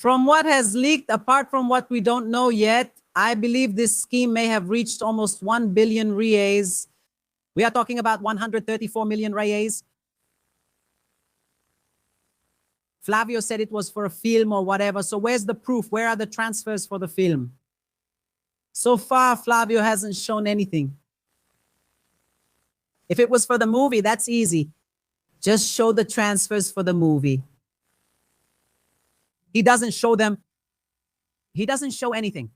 From what has leaked, apart from what we don't know yet, I believe this scheme may have reached almost 1 billion reais. We are talking about 134 million reais. Flavio said it was for a film or whatever. So where's the proof? Where are the transfers for the film? So far, Flavio hasn't shown anything. If it was for the movie, that's easy. Just show the transfers for the movie. He doesn't show them. He doesn't show anything.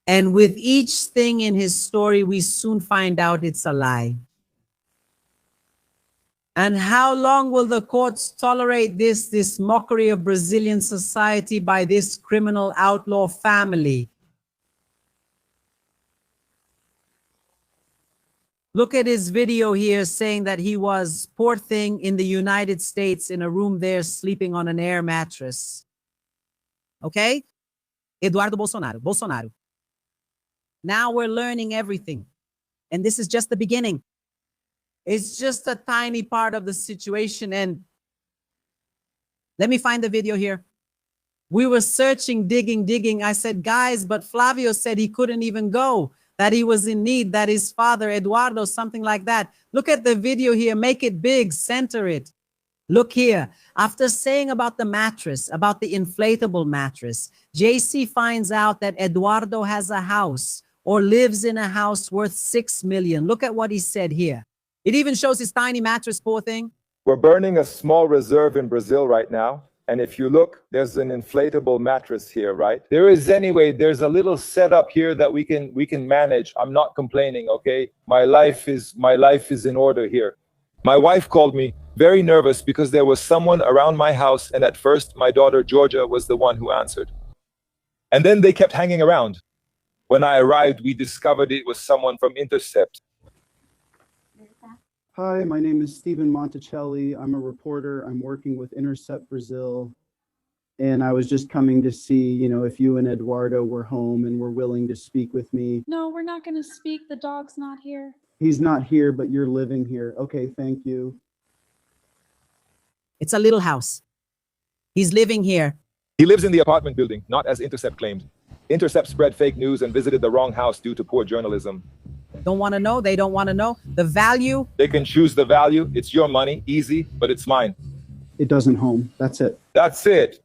And with each thing in his story, we soon find out it's a lie. And how long will the courts tolerate this mockery of Brazilian society by this criminal outlaw family? Look at his video here saying that he was, poor thing, in the United States in a room there sleeping on an air mattress. Okay? Eduardo Bolsonaro. Now we're learning everything. And this is just the beginning. It's just a tiny part of the situation. And let me find the video here. We were searching, digging. I said, guys, but Flavio said he couldn't even go, that he was in need, that his father, Eduardo, something like that. Look at the video here. Make it big. Center it. Look here. After saying about the mattress, about the inflatable mattress, JC finds out that Eduardo has a house or lives in a house worth 6 million. Look at what he said here. It even shows his tiny mattress, poor thing. We're burning a small reserve in Brazil right now. And if you look, there's an inflatable mattress here, right? There's a little setup here that we can manage. I'm not complaining, okay? My life is in order here. My wife called me very nervous because there was someone around my house, and at first my daughter Georgia was the one who answered. And then they kept hanging around. When I arrived, we discovered it was someone from Intercept. Hi, my name is Stephen Monticelli. I'm a reporter. I'm working with Intercept Brazil. And I was just coming to see, if you and Eduardo were home and were willing to speak with me. No, we're not going to speak. The dog's not here. He's not here, but you're living here. Okay, thank you. It's a little house. He's living here. He lives in the apartment building, not as Intercept claimed. Intercept spread fake news and visited the wrong house due to poor journalism. Don't want to know. They don't want to know. The value. They can choose the value. It's your money. Easy, but it's mine. It doesn't home. That's it. That's it.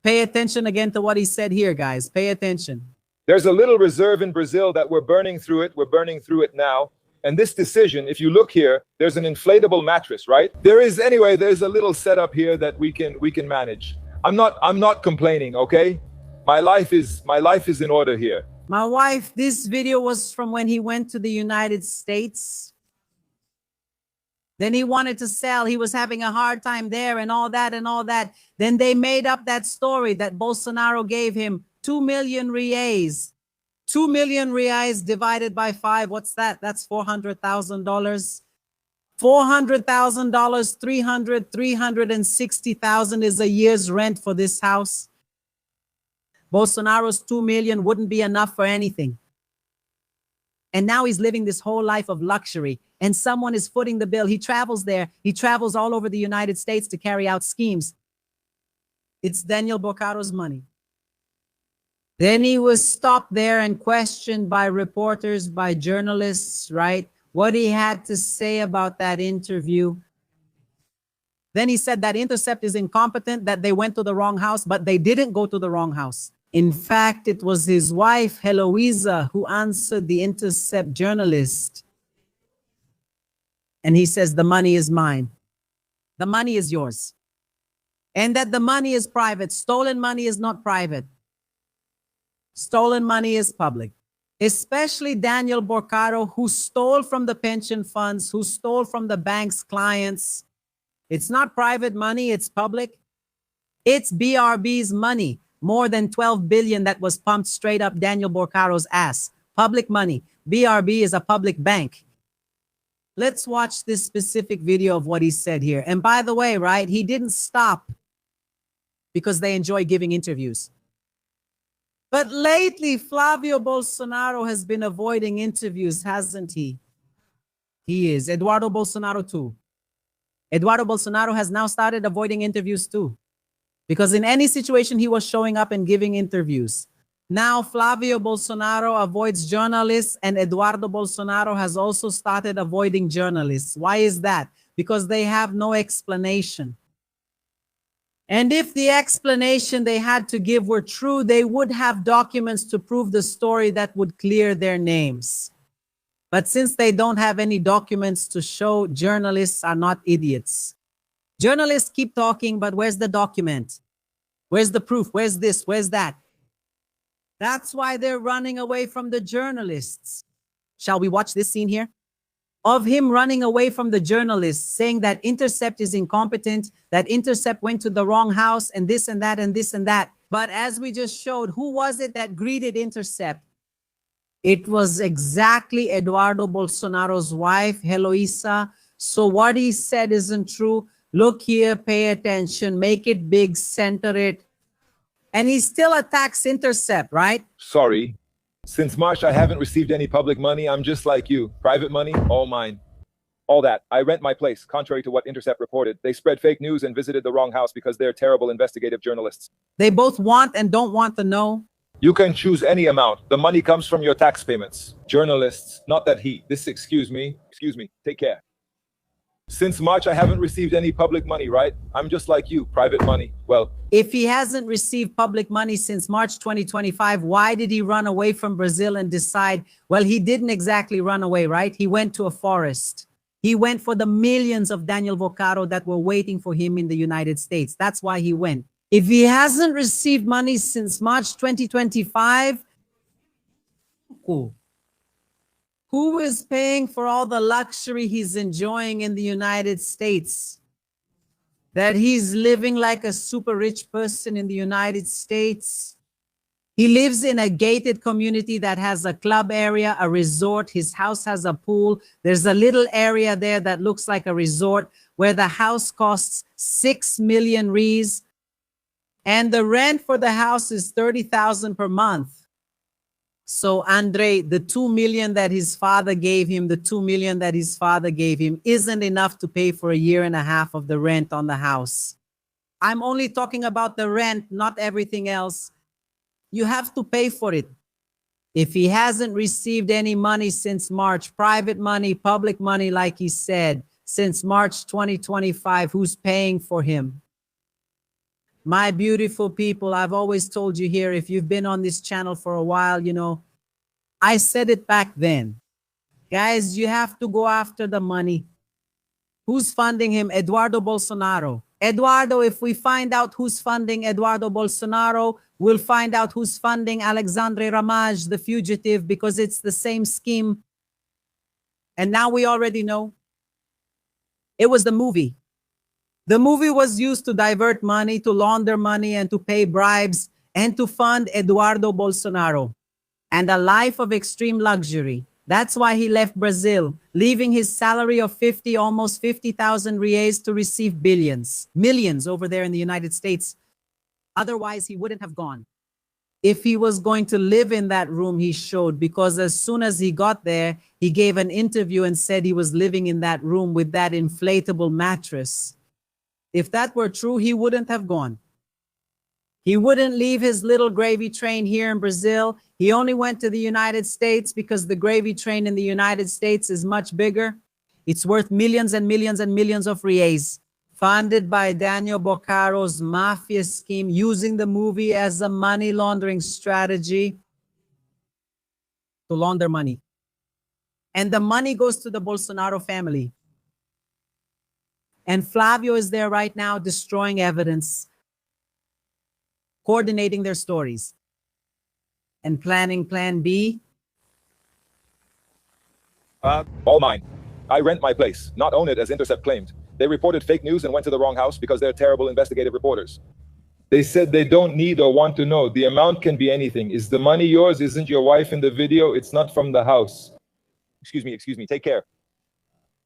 Pay attention again to what he said here, guys. Pay attention. There's a little reserve in Brazil that we're burning through it. We're burning through it now. And this decision, if you look here, there's an inflatable mattress, right? There's a little setup here that we can manage. I'm not complaining, okay? My life is in order here. My wife, this video was from when he went to the United States. Then he wanted to sell. He was having a hard time there and all that. Then they made up that story that Bolsonaro gave him 2 million reais. 2 million reais divided by 5. What's that? That's $400,000. $400,000, 360,000 is a year's rent for this house. Bolsonaro's 2 million wouldn't be enough for anything. And now he's living this whole life of luxury, and someone is footing the bill. He travels there. He travels all over the United States to carry out schemes. It's Daniel Bocaro's money. Then he was stopped there and questioned by reporters, by journalists, right? What he had to say about that interview. Then he said that Intercept is incompetent, that they went to the wrong house, but they didn't go to the wrong house. In fact, it was his wife, Heloisa, who answered the Intercept journalist. And he says, the money is mine. The money is yours. And that the money is private. Stolen money is not private. Stolen money is public. Especially Daniel Bocaro, who stole from the pension funds, who stole from the bank's clients. It's not private money, it's public. It's BRB's money. More than 12 billion that was pumped straight up Daniel Bocaro's ass. Public money. BRB is a public bank. Let's watch this specific video of what he said here. And by the way, right, he didn't stop because they enjoy giving interviews. But lately, Flavio Bolsonaro has been avoiding interviews, hasn't he? He is. Eduardo Bolsonaro too. Eduardo Bolsonaro has now started avoiding interviews too. Because in any situation, he was showing up and giving interviews. Now, Flavio Bolsonaro avoids journalists, and Eduardo Bolsonaro has also started avoiding journalists. Why is that? Because they have no explanation. And if the explanation they had to give were true, they would have documents to prove the story that would clear their names. But since they don't have any documents to show, journalists are not idiots. Journalists keep talking, but where's the document? Where's the proof? Where's this? Where's that? That's why they're running away from the journalists. Shall we watch this scene here? Of him running away from the journalists, saying that Intercept is incompetent, that Intercept went to the wrong house, and this and that and this and that. But as we just showed, who was it that greeted Intercept? It was exactly Eduardo Bolsonaro's wife, Heloisa. So what he said isn't true. Look here, pay attention, make it big, center it. And he still attacks Intercept, right? Sorry. Since March, I haven't received any public money. I'm just like you. Private money, all mine. All that. I rent my place, contrary to what Intercept reported. They spread fake news and visited the wrong house because they're terrible investigative journalists. They both want and don't want to know. You can choose any amount. The money comes from your tax payments. Journalists, not that he. Excuse me, take care. Since March, I haven't received any public money, right? I'm just like you, private money. Well, if he hasn't received public money since March 2025, why did he run away from Brazil and decide, well, he didn't exactly run away, right? He went to a forest. He went for the millions of Daniel Vocaro that were waiting for him in the United States. That's why he went. If he hasn't received money since March 2025, who is paying for all the luxury he's enjoying in the United States? That he's living like a super rich person in the United States. He lives in a gated community that has a club area, a resort. His house has a pool. There's a little area there that looks like a resort where the house costs 6 million reais. And the rent for the house is 30,000 per month. So Andre, the 2 million that his father gave him, isn't enough to pay for a year and a half of the rent on the house. I'm only talking about the rent, not everything else. You have to pay for it. If he hasn't received any money since March, private money, public money, like he said, since March 2025, who's paying for him? My beautiful people, I've always told you here, if you've been on this channel for a while, you know, I said it back then. Guys, you have to go after the money. Who's funding him? Eduardo Bolsonaro. Eduardo, if we find out who's funding Eduardo Bolsonaro, we'll find out who's funding Alexandre Ramage, the fugitive, because it's the same scheme. And now we already know. It was the movie. The movie was used to divert money, to launder money, and to pay bribes, and to fund Eduardo Bolsonaro. And a life of extreme luxury. That's why he left Brazil, leaving his salary of almost 50,000 reais to receive billions, millions over there in the United States. Otherwise, he wouldn't have gone. If he was going to live in that room, he showed, because as soon as he got there, he gave an interview and said he was living in that room with that inflatable mattress. If that were true, he wouldn't have gone. He wouldn't leave his little gravy train here in Brazil. He only went to the United States because the gravy train in the United States is much bigger. It's worth millions and millions and millions of reais. Funded by Daniel Vocaro's mafia scheme, using the movie as a money laundering strategy to launder money. And the money goes to the Bolsonaro family. And Flavio is there right now destroying evidence, coordinating their stories, and planning plan B. all mine. I rent my place, not own it as Intercept claimed. They reported fake news and went to the wrong house because they're terrible investigative reporters. They said they don't need or want to know. The amount can be anything. Is the money yours? Isn't your wife in the video? It's not from the house. Excuse me, take care.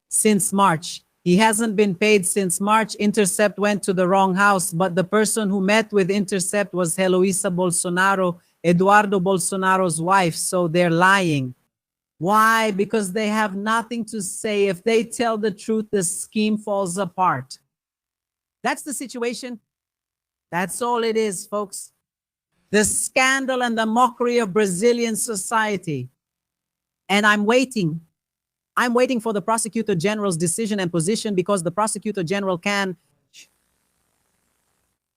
Since March. He hasn't been paid since March. Intercept went to the wrong house, but the person who met with Intercept was Heloisa Bolsonaro, Eduardo Bolsonaro's wife, so they're lying. Why? Because they have nothing to say. If they tell the truth, the scheme falls apart. That's the situation. That's all it is, folks. The scandal and the mockery of Brazilian society. And I'm waiting. I'm waiting for the Prosecutor General's decision and position, because the Prosecutor General can,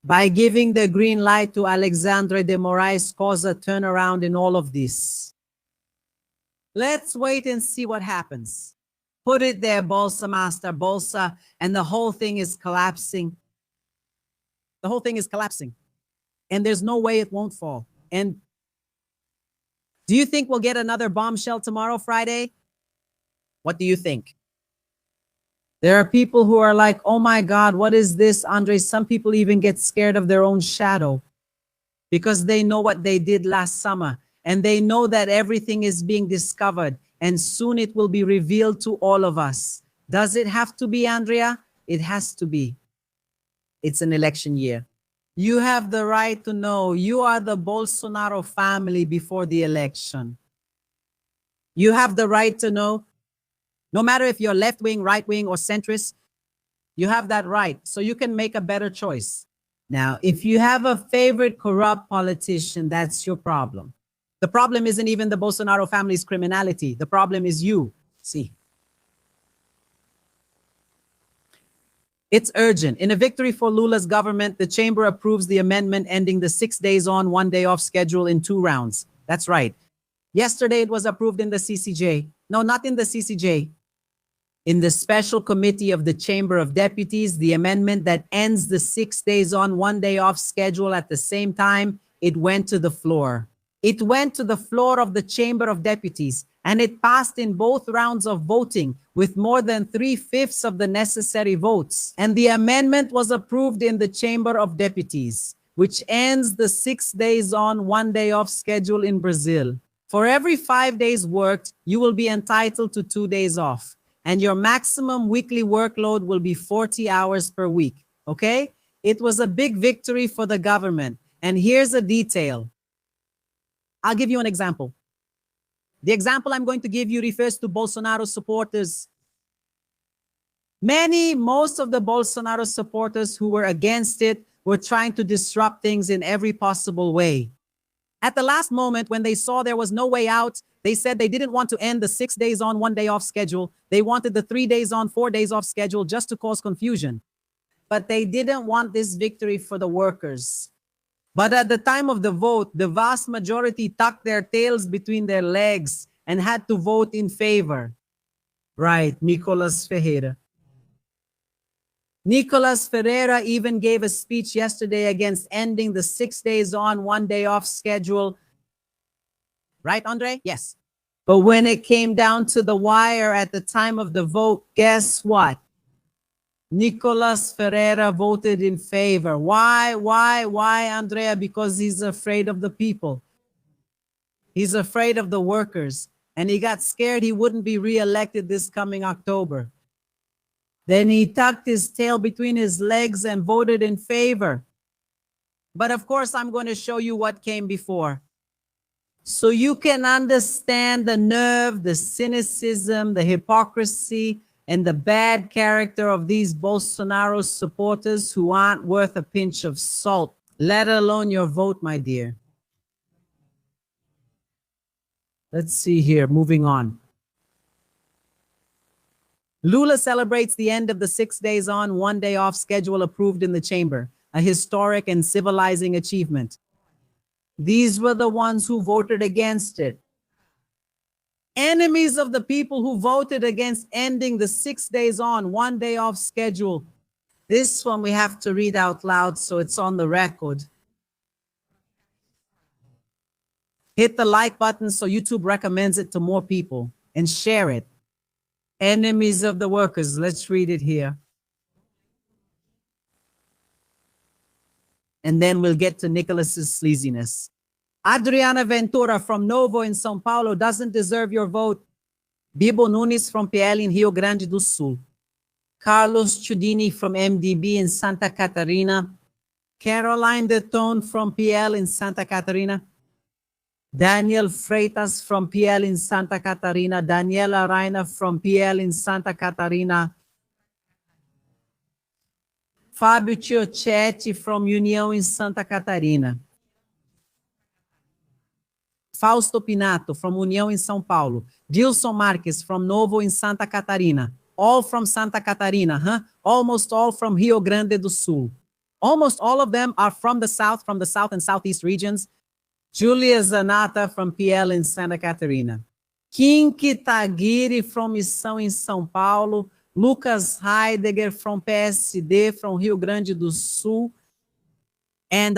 by giving the green light to Alexandre de Moraes, cause a turnaround in all of this. Let's wait and see what happens. Put it there, Bolsa Master, Bolsa, and the whole thing is collapsing. The whole thing is collapsing. And there's no way it won't fall. And do you think we'll get another bombshell tomorrow, Friday? What do you think? There are people who are like, oh my God, what is this, Andre? Some people even get scared of their own shadow because they know what they did last summer, and they know that everything is being discovered, and soon it will be revealed to all of us. Does it have to be, Andrea? It has to be. It's an election year. You have the right to know. You are the Bolsonaro family before the election. You have the right to know. No matter if you're left-wing, right-wing, or centrist, you have that right, so you can make a better choice. Now, if you have a favorite corrupt politician, that's your problem. The problem isn't even the Bolsonaro family's criminality. The problem is you. See. It's urgent. In a victory for Lula's government, the chamber approves the amendment ending the 6 days on, 1 day off schedule in 2 rounds. That's right. Yesterday, it was approved in the CCJ. No, not in the CCJ. In the special committee of the Chamber of Deputies, the amendment that ends the 6 days on, 1 day off schedule at the same time, it went to the floor. It went to the floor of the Chamber of Deputies, and it passed in both rounds of voting with more than 3/5 of the necessary votes. And the amendment was approved in the Chamber of Deputies, which ends the 6 days on, 1 day off schedule in Brazil. For every 5 days worked, you will be entitled to 2 days off, and your maximum weekly workload will be 40 hours per week, okay? It was a big victory for the government, and here's a detail. I'll give you an example. The example I'm going to give you refers to Bolsonaro supporters. Most of the Bolsonaro supporters who were against it were trying to disrupt things in every possible way. At the last moment, when they saw there was no way out, they said they didn't want to end the 6 days on, 1 day off schedule. They wanted the 3 days on, 4 days off schedule just to cause confusion. But they didn't want this victory for the workers. But at the time of the vote, the vast majority tucked their tails between their legs and had to vote in favor. Right, Nicolas Ferreira. Nicolas Ferreira even gave a speech yesterday against ending the 6 days on, 1 day off schedule. Right, Andre? Yes. But when it came down to the wire at the time of the vote, guess what? Nicolas Ferreira voted in favor. Why, Andrea? Because he's afraid of the people. He's afraid of the workers. And he got scared he wouldn't be re-elected this coming October. Then he tucked his tail between his legs and voted in favor. But of course, I'm going to show you what came before, so you can understand the nerve, the cynicism, the hypocrisy, and the bad character of these Bolsonaro supporters who aren't worth a pinch of salt, let alone your vote, my dear. Let's see here, moving on. Lula celebrates the end of the 6 days on, 1 day off schedule approved in the chamber, a historic and civilizing achievement. These were the ones who voted against it. Enemies of the people who voted against ending the 6 days on, 1 day off schedule. This one we have to read out loud so it's on the record. Hit the like button so YouTube recommends it to more people, and share it. Enemies of the workers. Let's read it here. And then we'll get to Nicholas's sleaziness. Adriana Ventura from Novo in São Paulo doesn't deserve your vote. Bibo Nunes from PL in Rio Grande do Sul. Carlos Chudini from MDB in Santa Catarina. Caroline Detone from PL in Santa Catarina. Daniel Freitas from PL in Santa Catarina. Daniela Reina from PL in Santa Catarina. Fábio Chiochetti from União in Santa Catarina. Fausto Pinato from União in São Paulo. Dilson Marques from Novo in Santa Catarina. All from Santa Catarina, huh? Almost all from Rio Grande do Sul. Almost all of them are from the south and southeast regions. Julia Zanata from PL in Santa Catarina. Kinki Taguiri from Missão in São Paulo. Lucas Heidegger from PSD from Rio Grande do Sul. And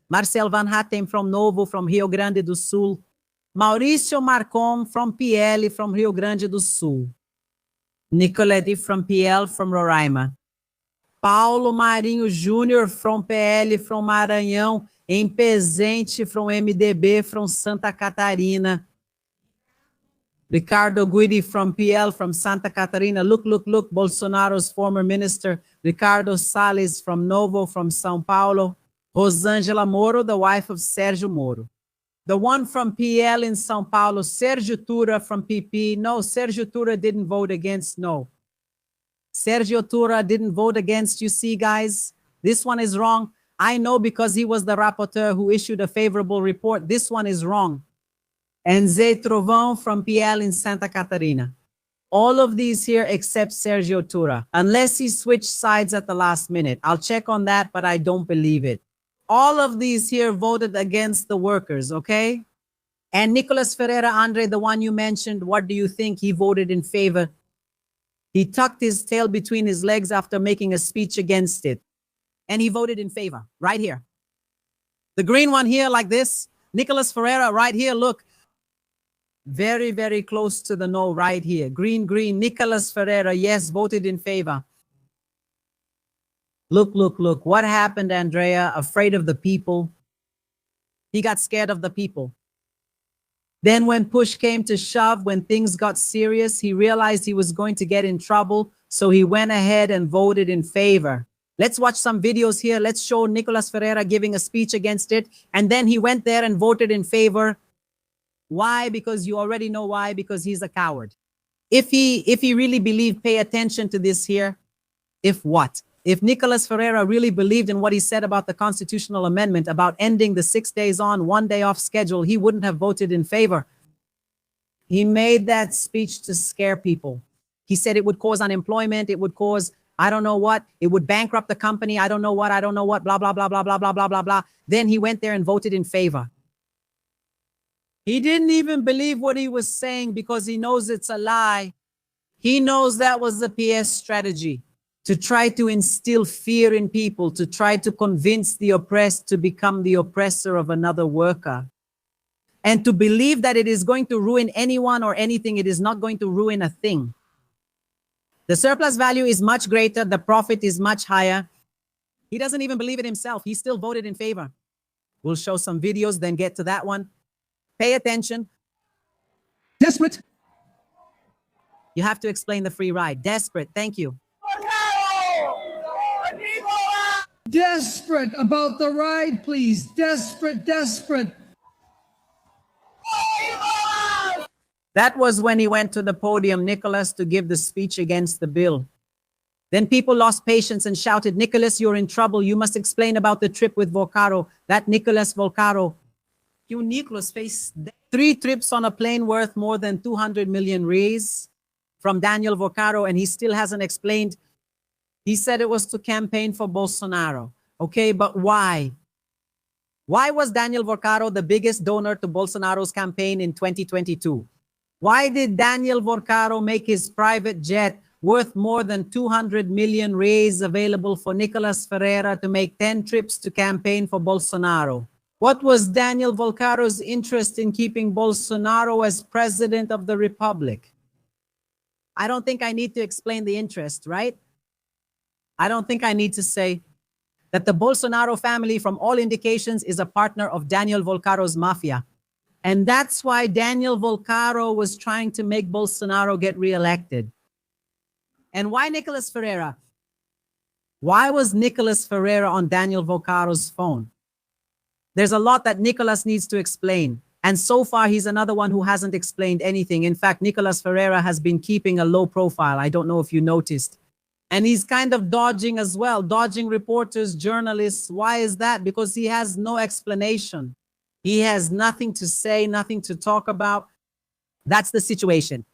Marcel Van Hatten from Novo from Rio Grande do Sul. Maurício Marcon from PL from Rio Grande do Sul. Nicoletti from PL from Roraima. Paulo Marinho Júnior from PL from Maranhão. Empesente from MDB from Santa Catarina. Ricardo Guidi from PL from Santa Catarina. Look, Bolsonaro's former minister. Ricardo Salles from Novo from São Paulo. Rosângela Moro, the wife of Sérgio Moro. The one from PL in São Paulo, Sérgio Tura from PP. No, Sérgio Tura didn't vote against, no. Sérgio Tura didn't vote against, you see, guys? This one is wrong. I know because he was the rapporteur who issued a favorable report. This one is wrong. And Zé Trovão from PL in Santa Catarina. All of these here except Sérgio Tura, unless he switched sides at the last minute. I'll check on that, but I don't believe it. All of these here voted against the workers, okay? And Nicolas Ferreira Andre, the one you mentioned, what do you think? He voted in favor. He tucked his tail between his legs after making a speech against it. And he voted in favor, right here. The green one here like this, Nicolas Ferreira right here, look. Very, very close to the no right here. Green, Nicolas Ferreira, yes, voted in favor. Look. What happened, Andrea? Afraid of the people. He got scared of the people. Then when push came to shove, when things got serious, he realized he was going to get in trouble. So he went ahead and voted in favor. Let's watch some videos here. Let's show Nicolas Ferreira giving a speech against it. And then he went there and voted in favor. Why? Because you already know why. Because he's a coward. If he really believed, pay attention to this here. If what? If Nicolas Ferreira really believed in what he said about the constitutional amendment, about ending the 6 days on, 1 day off schedule, he wouldn't have voted in favor. He made that speech to scare people. He said it would cause unemployment. It would cause, I don't know what. It would bankrupt the company. I don't know what, blah, blah, blah, blah, blah, blah, blah, blah, blah. Then he went there and voted in favor. He didn't even believe what he was saying because he knows it's a lie. He knows that was the PS strategy, to try to instill fear in people, to try to convince the oppressed to become the oppressor of another worker, and to believe that it is going to ruin anyone or anything. It is not going to ruin a thing. The surplus value is much greater. The profit is much higher. He doesn't even believe it himself. He still voted in favor. We'll show some videos, then get to that one. Pay attention. Desperate. You have to explain the free ride. Desperate. Thank you. Desperate about the ride, please. Desperate. That was when he went to the podium, Nicholas, to give the speech against the bill. Then people lost patience and shouted, Nicholas, you're in trouble. You must explain about the trip with Volcaro. That Nicholas Volcaro. You Nicholas faced 3 trips on a plane worth more than 200 million reais from Daniel Volcaro, and he still hasn't explained. He said it was to campaign for Bolsonaro. Okay, but why? Why was Daniel Volcaro the biggest donor to Bolsonaro's campaign in 2022? Why did Daniel Volcaro make his private jet worth more than 200 million reais available for Nicolas Ferreira to make 10 trips to campaign for Bolsonaro? What was Daniel Volcaro's interest in keeping Bolsonaro as president of the republic? I don't think I need to explain the interest, right? I don't think I need to say that the Bolsonaro family, from all indications, is a partner of Daniel Volcaro's mafia. And that's why Daniel Volcaro was trying to make Bolsonaro get reelected. And why Nicolas Ferreira? Why was Nicolas Ferreira on Daniel Volcaro's phone? There's a lot that Nicolas needs to explain. And so far, he's another one who hasn't explained anything. In fact, Nicolas Ferreira has been keeping a low profile. I don't know if you noticed. And he's kind of dodging as well, dodging reporters, journalists. Why is that? Because he has no explanation. He has nothing to say, nothing to talk about. That's the situation.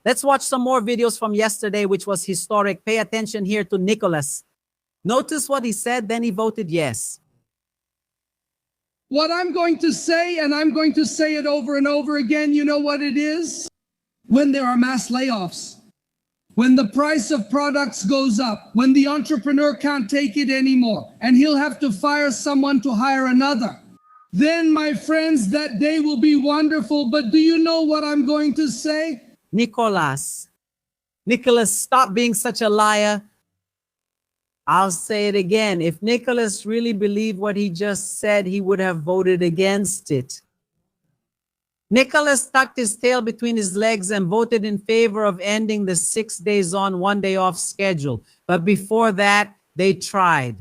Let's watch some more videos from yesterday, which was historic. Pay attention here to Nicholas. Notice what he said, then he voted yes. What I'm going to say, and I'm going to say it over and over again, you know what it is? When there are mass layoffs, when the price of products goes up, when the entrepreneur can't take it anymore, and he'll have to fire someone to hire another, then, my friends, that day will be wonderful. But do you know what I'm going to say? Nicholas, stop being such a liar. I'll say it again. If Nicholas really believed what he just said, he would have voted against it. Nicholas tucked his tail between his legs and voted in favor of ending the 6 days on, 1 day off schedule. But before that, they tried.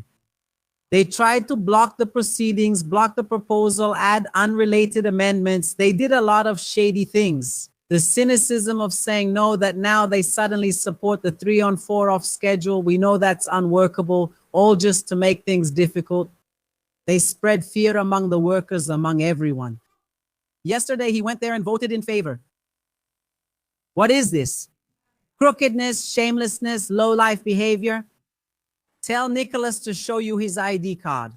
They tried to block the proceedings, block the proposal, add unrelated amendments. They did a lot of shady things. The cynicism of saying no, that now they suddenly support the 3 on 4 off schedule. We know that's unworkable, all just to make things difficult. They spread fear among the workers, among everyone. Yesterday, he went there and voted in favor. What is this? Crookedness, shamelessness, low-life behavior? Tell Nicholas to show you his ID card.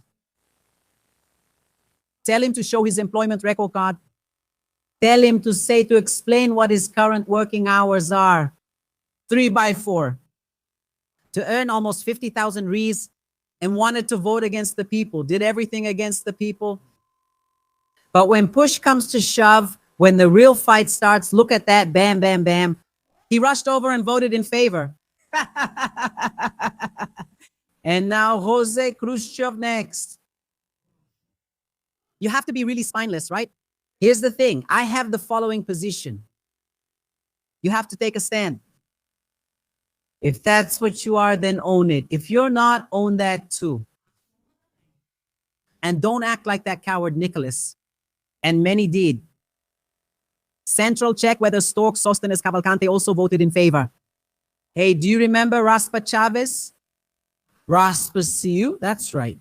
Tell him to show his employment record card. Tell him to explain what his current working hours are. 3 by 4. To earn almost 50,000 rees and wanted to vote against the people. Did everything against the people. But when push comes to shove, when the real fight starts, look at that, bam, bam, bam. He rushed over and voted in favor. And now Jose Khrushchev next. You have to be really spineless, right? Here's the thing. I have the following position. You have to take a stand. If that's what you are, then own it. If you're not, own that too. And don't act like that coward Nicholas. And many did. Central check whether Stork, Sostenes, Cavalcante also voted in favor. Hey, do you remember Raspa Chavez? Raspa Siu? That's right.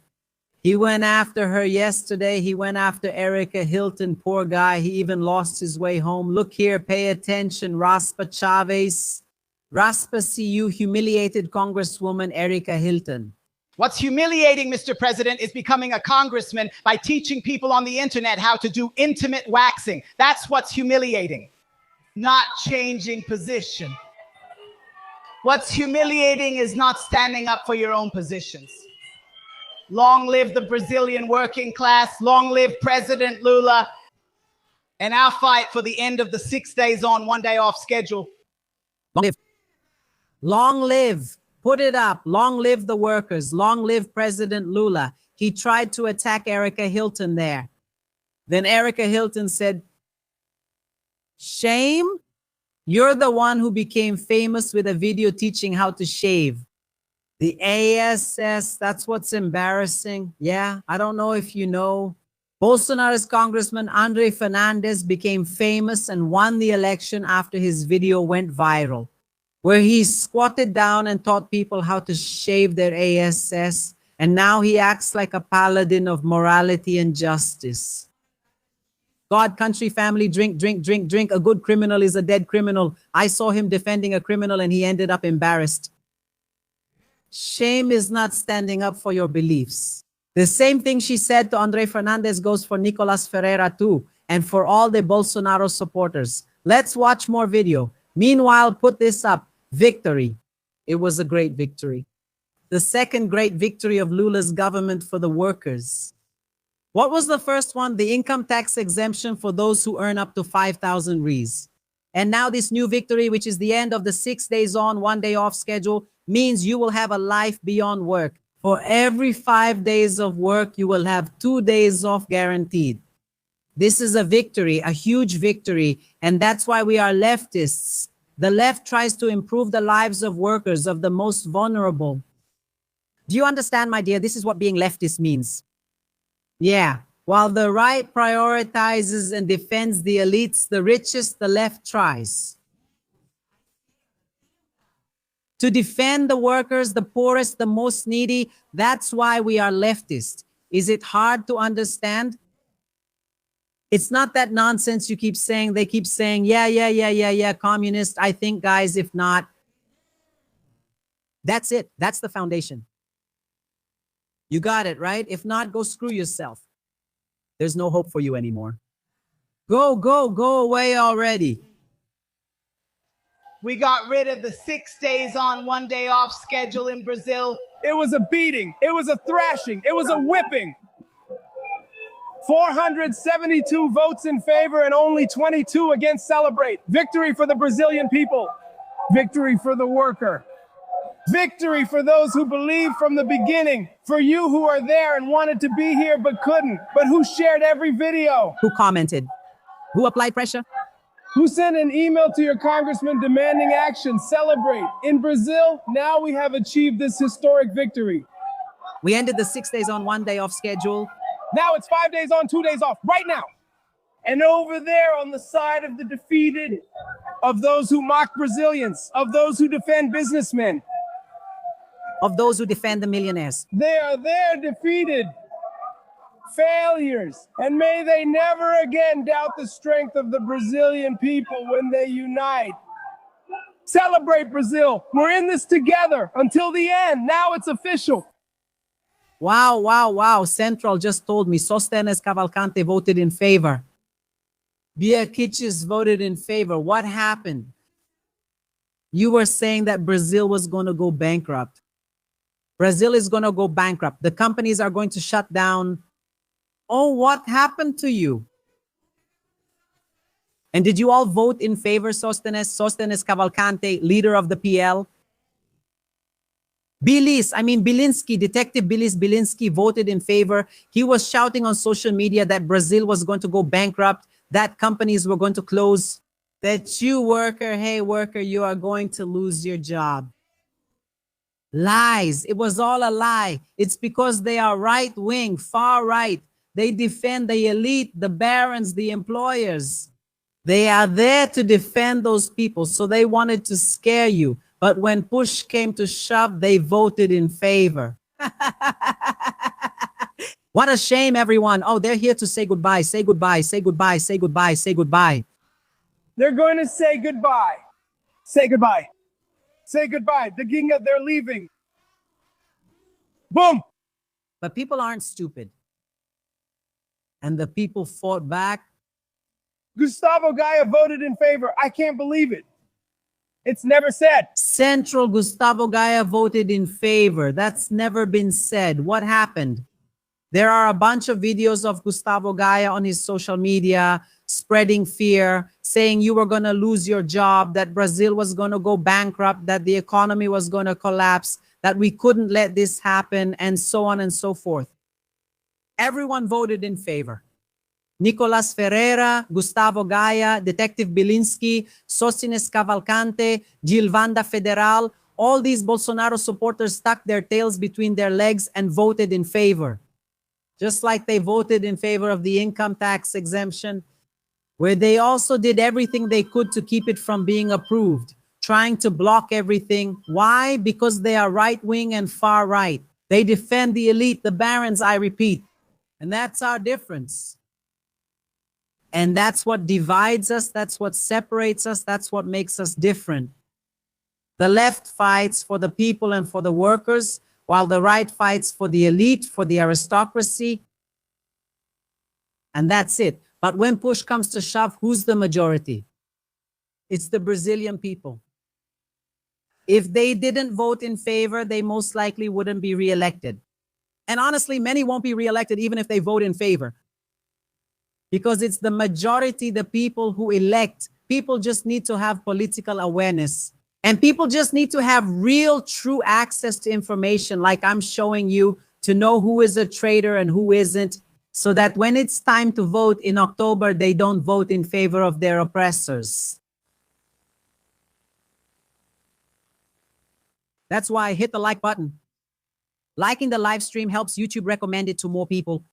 He went after her yesterday. He went after Erica Hilton. Poor guy. He even lost his way home. Look here. Pay attention. Raspa Chavez. Raspa Siu humiliated Congresswoman Erica Hilton. What's humiliating, Mr. President, is becoming a congressman by teaching people on the internet how to do intimate waxing. That's what's humiliating, not changing position. What's humiliating is not standing up for your own positions. Long live the Brazilian working class. Long live President Lula. And our fight for the end of the 6 days on, 1 day off schedule. Long live. Long live. Put it up. Long live the workers. Long live President Lula. He tried to attack Erica Hilton there. Then Erica Hilton said, shame? You're the one who became famous with a video teaching how to shave. The ASS, that's what's embarrassing. Yeah, I don't know if you know. Bolsonaro's Congressman Andre Fernandez became famous and won the election after his video went viral, where he squatted down and taught people how to shave their ASS, and now he acts like a paladin of morality and justice. God, country, family, drink, drink, drink, drink. A good criminal is a dead criminal. I saw him defending a criminal and he ended up embarrassed. Shame is not standing up for your beliefs. The same thing she said to Andre Fernandez goes for Nicolas Ferreira too, and for all the Bolsonaro supporters. Let's watch more video. Meanwhile, put this up. Victory. It was a great victory. The second great victory of Lula's government for the workers. What was the first one? The income tax exemption for those who earn up to 5,000 rees. And now this new victory, which is the end of the 6 days on, 1 day off schedule, means you will have a life beyond work. For every 5 days of work, you will have 2 days off guaranteed. This is a victory, a huge victory, and that's why we are leftists. The left tries to improve the lives of workers, of the most vulnerable. Do you understand, my dear? This is what being leftist means. Yeah, while the right prioritizes and defends the elites, the richest, the left tries to defend the workers, the poorest, the most needy. That's why we are leftist. Is it hard to understand? It's not that nonsense you keep saying. They keep saying, yeah, communist. I think, guys, if not, that's it. That's the foundation. You got it, right? If not, go screw yourself. There's no hope for you anymore. Go away already. We got rid of the 6 days on, 1 day off schedule in Brazil. It was a beating. It was a thrashing. It was a whipping. 472 votes in favor and only 22 against. Celebrate. Victory for the Brazilian people. Victory for the worker. Victory for those who believed from the beginning. For you who are there and wanted to be here but couldn't, but who shared every video. Who commented? Who applied pressure? Who sent an email to your congressman demanding action. Celebrate. In Brazil, now we have achieved this historic victory. We ended the 6 days on, 1 day off schedule. Now it's 5 days on, 2 days off, right now. And over there on the side of the defeated, of those who mock Brazilians, of those who defend businessmen, Of those who defend the millionaires. they are there defeated. Failures. And may they never again doubt the strength of the Brazilian people when they unite. Celebrate, Brazil. We're in this together until the end. Now it's official. Wow. Central just told me Sostenes Cavalcante voted in favor. Bia Kitches voted in favor. What happened? You were saying that Brazil was going to go bankrupt. Brazil is going to go bankrupt. The companies are going to shut down. Oh, what happened to you? And did you all vote in favor, Sostenes Cavalcante, leader of the PL? Bielinski, Detective Bielinski voted in favor. He was shouting on social media that Brazil was going to go bankrupt, that companies were going to close, that you worker, hey worker, you are going to lose your job. Lies. It was all a lie. It's because they are right-wing, far right. They defend the elite, the barons, the employers. They are there to defend those people. So they wanted to scare you. But when push came to shove, they voted in favor. What a shame, everyone. Oh, they're here to say goodbye. Say goodbye. Say goodbye. Say goodbye. Say goodbye. They're going to say goodbye. Say goodbye. Say goodbye. The Ginga, they're leaving. Boom. But people aren't stupid. And the people fought back. Gustavo Gaia voted in favor. I can't believe it. It's never said. Central Gustavo Gaia voted in favor. That's never been said. What happened? There are a bunch of videos of Gustavo Gaia on his social media spreading fear, saying you were going to lose your job, that Brazil was going to go bankrupt, that the economy was going to collapse, that we couldn't let this happen, and so on and so forth. Everyone voted in favor. Nicolas Ferreira, Gustavo Gaia, Detective Bielinski, Sostenes Cavalcante, Gilvanda Federal, all these Bolsonaro supporters stuck their tails between their legs and voted in favor. Just like they voted in favor of the income tax exemption, where they also did everything they could to keep it from being approved, trying to block everything. Why? Because they are right-wing and far-right. They defend the elite, the barons, I repeat. And that's our difference. And that's what divides us. That's what separates us. That's what makes us different. The left fights for the people and for the workers, while the right fights for the elite, for the aristocracy. And that's it. But when push comes to shove, who's the majority? It's the Brazilian people. If they didn't vote in favor, they most likely wouldn't be reelected. And honestly, many won't be reelected even if they vote in favor. Because it's the majority, the people who elect. People just need to have political awareness. And people just need to have real, true access to information like I'm showing you, to know who is a traitor and who isn't, so that when it's time to vote in October, they don't vote in favor of their oppressors. That's why hit the like button. Liking the live stream helps YouTube recommend it to more people.